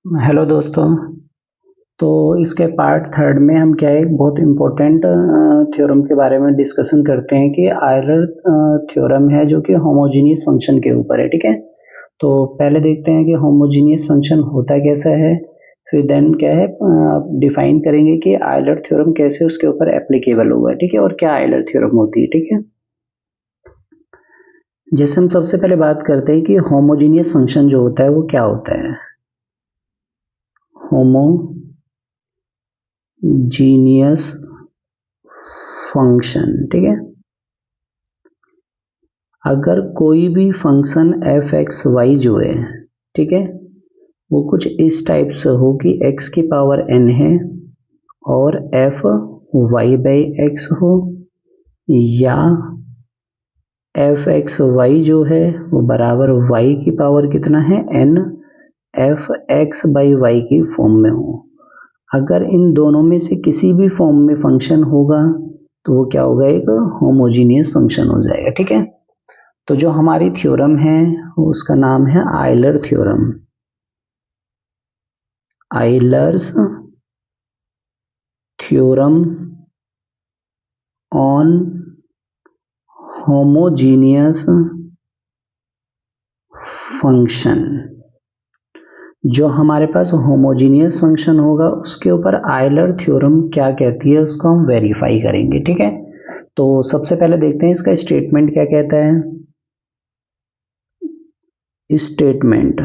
Hello दोस्तों। तो इसके पार्ट थर्ड में हम क्या है एक बहुत इम्पोर्टेंट थ्योरम के बारे में डिस्कशन करते हैं कि आयलर थ्योरम है जो कि होमोजीनियस फंक्शन के ऊपर है। ठीक है, तो पहले देखते हैं कि होमोजीनियस फंक्शन होता कैसा है, फिर देन क्या है डिफाइन करेंगे कि आयलर थ्योरम कैसे उसके ऊपर एप्लीकेबल हुआ है। ठीक है, और क्या आयलर थ्योरम होती है। ठीक है, जैसे हम सबसे पहले बात करते हैं कि होमोजीनियस फंक्शन जो होता है वो क्या होता है। होमोजीनियस फंक्शन, ठीक है, अगर कोई भी फंक्शन एफ एक्स वाई जो है, ठीक है, वो कुछ इस टाइप से हो कि x की पावर n है और f y बाई एक्स हो, या एफ एक्स वाई जो है वो बराबर y की पावर कितना है n F X by Y की फॉर्म में हो। अगर इन दोनों में से किसी भी फॉर्म में फंक्शन होगा तो वो क्या होगा, एक होमोजीनियस फंक्शन हो जाएगा। ठीक है, तो जो हमारी थ्योरम है उसका नाम है Euler theorem, Euler's theorem on homogeneous function. जो हमारे पास होमोजीनियस फंक्शन होगा उसके ऊपर आयलर थ्योरम क्या कहती है उसको हम वेरीफाई करेंगे। ठीक है, तो सबसे पहले देखते हैं इसका स्टेटमेंट क्या कहता है। स्टेटमेंट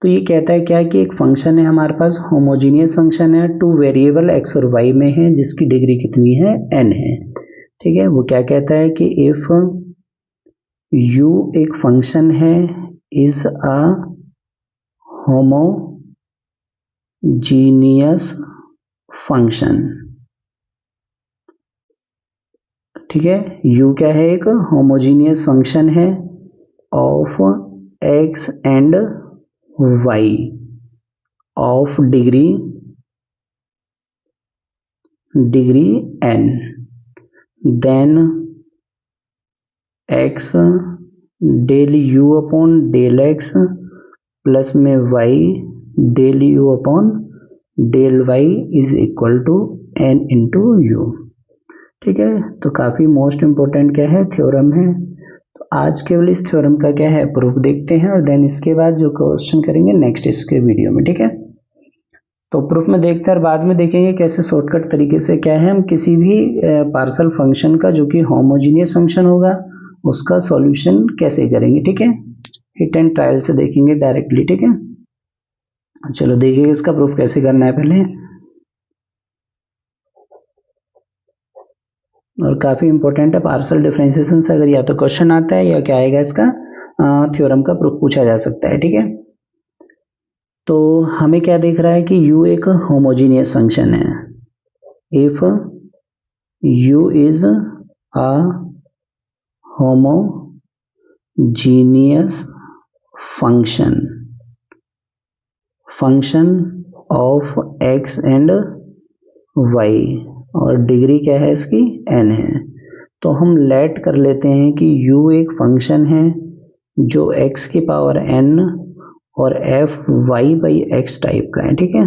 तो ये कहता है क्या कि एक फंक्शन है हमारे पास, होमोजीनियस फंक्शन है, टू वेरिएबल एक्स और वाई में है, जिसकी डिग्री कितनी है, n है। ठीक है, वो क्या कहता है कि इफ u एक फंक्शन है, इज अ होमोजीनियस फंक्शन। ठीक है, u क्या है, एक होमोजीनियस फंक्शन है of x and y of degree n, then x del u upon del x plus में y del u upon del y is equal to n into U. ठीक है, तो काफ़ी मोस्ट इम्पोर्टेंट क्या है, theorem है। तो आज केवल इस थ्योरम का क्या है, प्रूफ देखते हैं, और देन इसके बाद जो क्वेश्चन करेंगे नेक्स्ट इसके वीडियो में। ठीक है, तो प्रूफ में देखते हैं और बाद में देखेंगे कैसे शॉर्टकट तरीके से क्या है हम किसी भी पार्शियल फंक्शन का जो कि होमोजीनियस फंक्शन होगा उसका सॉल्यूशन कैसे करेंगे। ठीक है, हिट एंड ट्रायल से देखेंगे डायरेक्टली। ठीक है, चलो देखिए इसका प्रूफ कैसे करना है पहले, और काफ़ी इंपॉर्टेंट है। पार्शियल डिफरेंशिएशन से अगर या तो क्वेश्चन आता है या क्या आएगा, इसका थ्योरम का प्रूफ पूछा जा सकता है। ठीक है, तो हमें क्या दिख रहा है कि u एक होमोजीनियस फंक्शन है। If u is a homogeneous function of x and y, और डिग्री क्या है इसकी, n है, तो हम लेट कर लेते हैं कि u एक फंक्शन है जो x की पावर n और f y by x type का है। ठीक है,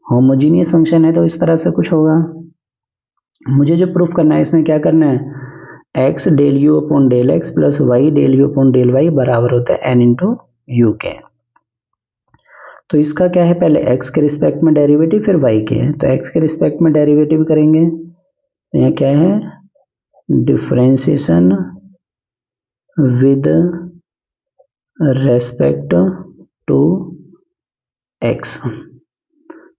होमोजीनियस फंक्शन है तो इस तरह से कुछ होगा। मुझे जो प्रूफ करना है इसमें क्या करना है, x del u upon del x plus Y del you upon del Y बराबर होता है n इंटू यू के। तो इसका क्या है, पहले x के रिस्पेक्ट में डेरिवेटिव फिर y के है, तो x के रिस्पेक्ट में डेरिवेटिव करेंगे तो यहाँ क्या है, differentiation with respect to x।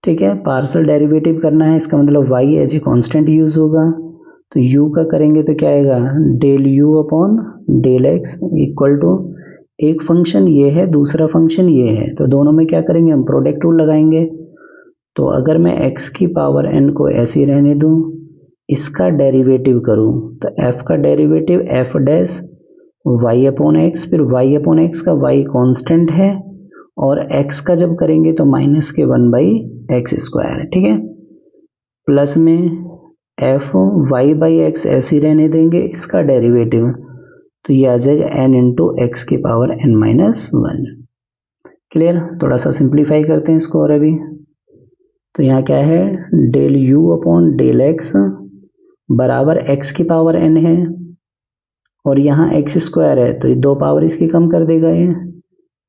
ठीक है, पार्शियल डेरिवेटिव करना है, इसका मतलब y as a constant use होगा, तो u का करेंगे तो क्या आएगा, del u upon del x equal to, एक फंक्शन ये है दूसरा फंक्शन ये है, तो दोनों में क्या करेंगे हम प्रोडक्ट रूल लगाएंगे। तो अगर मैं x की पावर n को ऐसे ही रहने दूं, इसका डेरिवेटिव करूं तो f का derivative f dash y upon x, फिर y अपॉन एक्स का y कांस्टेंट है, और x का जब करेंगे तो माइनस के 1 बाई एक्स स्क्वायर। ठीक है, प्लस में f y बाई एक्स ऐसे ही रहने देंगे, इसका डेरिवेटिव तो ये आ जाएगा n इंटू एक्स की पावर n माइनस 1। क्लियर। थोड़ा सा सिंप्लीफाई करते हैं इसको और अभी, तो यहाँ क्या है, del you upon del X बराबर एक्स की पावर एन है, और यहाँ एक्स स्क्वायर है तो ये दो पावर इसकी कम कर देगा ये,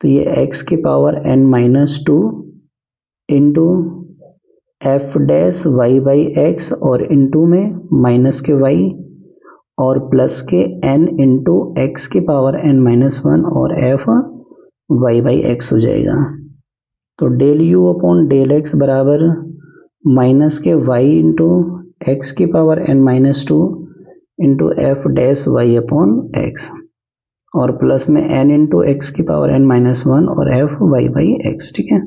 तो ये एक्स की power N minus two into F dash Y by x, और इंटू में माइनस के वाई और प्लस के एन इंटू एक्स की पावर एन माइनस वन और एफ वाई बाई एक्स हो जाएगा। तो del you upon del X बराबर माइनस के वाई इंटू एक्स की power N minus two into F dash Y upon X, और प्लस में एन इंटू एक्स की पावर एन माइनस वन और एफ वाई बाई एक्स। ठीक है,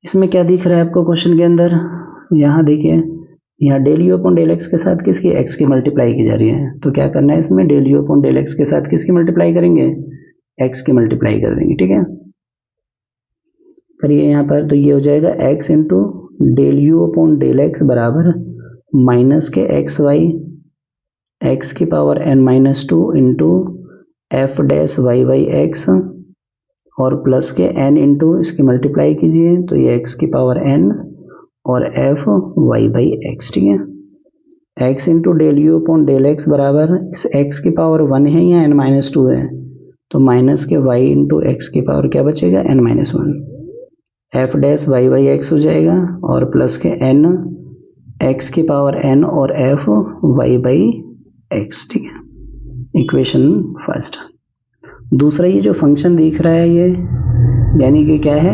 इसमें क्या दिख रहा है आपको क्वेश्चन के अंदर, यहाँ देखिए, यहाँ del you upon del X के साथ किसकी, एक्स की मल्टीप्लाई की जा रही है, तो क्या करना है इसमें, del you upon del X के साथ किसकी मल्टीप्लाई करेंगे, एक्स की मल्टीप्लाई कर देंगे। ठीक है, करिए यहाँ पर, तो ये हो जाएगा X into del you upon del X बराबर माइनस के एक्स वाई एक्स की power N minus two into F dash Y by x, और प्लस के एन इंटू इसकी मल्टीप्लाई कीजिए तो ये एक्स की पावर एन और एफ वाई बाई एक्स। ठीक है, X into del you upon del X बराबर, इस एक्स की पावर वन है या एन माइनस टू है, तो माइनस के वाई इंटू एक्स की पावर क्या बचेगा, N minus one, F dash Y by x हो जाएगा, और प्लस के एन एक्स की पावर एन और एफ वाई बाई एक्स। ठीक है, इक्वेशन फर्स्ट। दूसरा, ये जो फंक्शन दिख रहा है ये, यानी कि क्या है,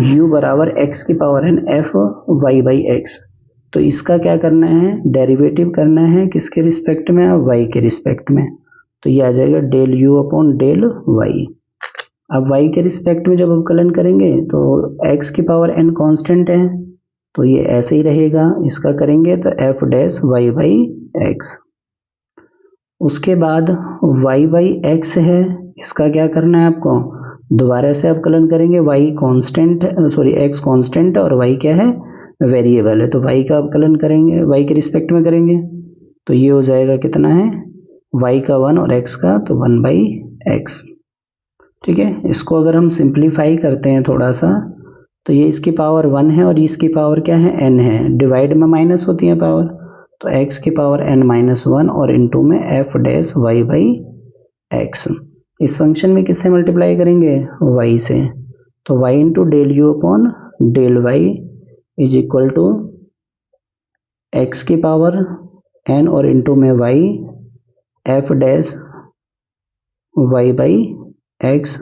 u बराबर एक्स की power N F Y by X, तो इसका क्या करना है, डेरिवेटिव करना है किसके रिस्पेक्ट में, y के रिस्पेक्ट में, तो ये आ जाएगा del u upon del y। अब y के रिस्पेक्ट में जब अवकलन करेंगे तो x की पावर n कांस्टेंट है, तो ये ऐसे ही रहेगा, इसका करेंगे तो f dash y by x. उसके बाद y बाई एक्स है, इसका क्या करना है आपको, दोबारा से अवकलन करेंगे, y constant, sorry x constant और y क्या है, वेरिएबल है, तो y का अवकलन करेंगे, y के रिस्पेक्ट में करेंगे, तो ये हो जाएगा कितना है, y का वन और x का तो वन बाई एक्स। ठीक है, इसको अगर हम सिंप्लीफाई करते हैं थोड़ा सा, तो ये इसकी पावर वन है और इसकी पावर क्या है, n है, डिवाइड में माइनस होती है पावर, तो x की पावर n माइनस वन और इंटू में f dash y by X. इस फंक्शन में किससे मल्टीप्लाई करेंगे, y से, तो y into del you upon del Y is equal to X की पावर n और इंटू में y f dash y by X,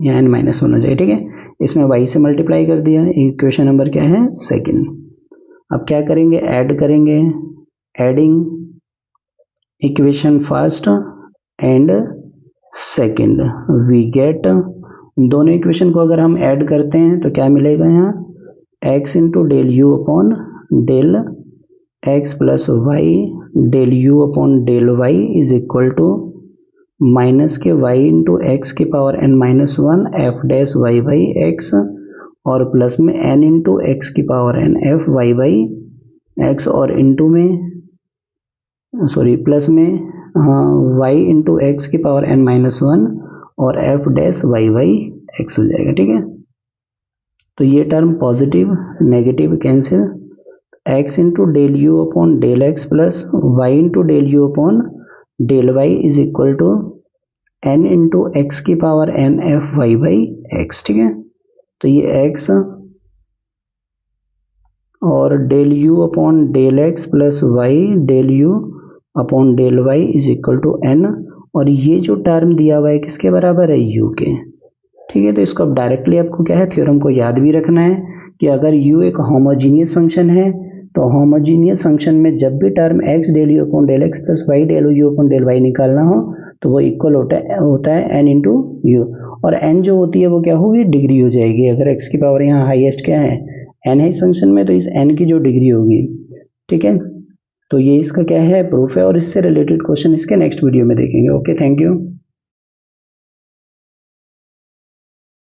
या n माइनस वन हो जाए। ठीक है, इसमें y से मल्टीप्लाई कर दिया, इक्वेशन नंबर क्या है, सेकंड। अब क्या करेंगे, ऐड करेंगे, adding equation first and second we get, दोनों इक्वेशन को अगर हम ऐड करते हैं तो क्या मिलेगा, यहाँ x into del you upon del x plus Y del you upon del Y is equal to minus k y into x की power n minus one F dash Y by x, और plus में n into x की power n F Y by x, और into में, sorry plus में y into x की power n minus one और f dash Y by x हो जाएगा। ठीक है, तो ये term positive negative cancel, x into del you upon del x plus y into del you upon del Y is equal to n into x की power n F Y by X. ठीक है, तो ये x और del you upon del x plus Y del you upon del Y is equal to n, और ये जो term दिया हुआ है किसके बराबर है, u के। ठीक है, तो इसको अब डायरेक्टली आपको क्या है, थ्योरम को याद भी रखना है कि अगर u एक होमोजीनियस फंक्शन है, तो होमोजीनियस फंक्शन में जब भी term x del you upon del x plus Y del you upon del y निकालना हो तो वो इक्वल होता है n इंटू यू, और n जो होती है वो क्या होगी, डिग्री हो जाएगी। अगर x की पावर यहाँ हाईएस्ट क्या है, n है इस फंक्शन में, तो इस n की जो डिग्री होगी। ठीक है, तो ये इसका क्या है, प्रूफ है, और इससे रिलेटेड क्वेश्चन इसके नेक्स्ट वीडियो में देखेंगे। Okay, thank you.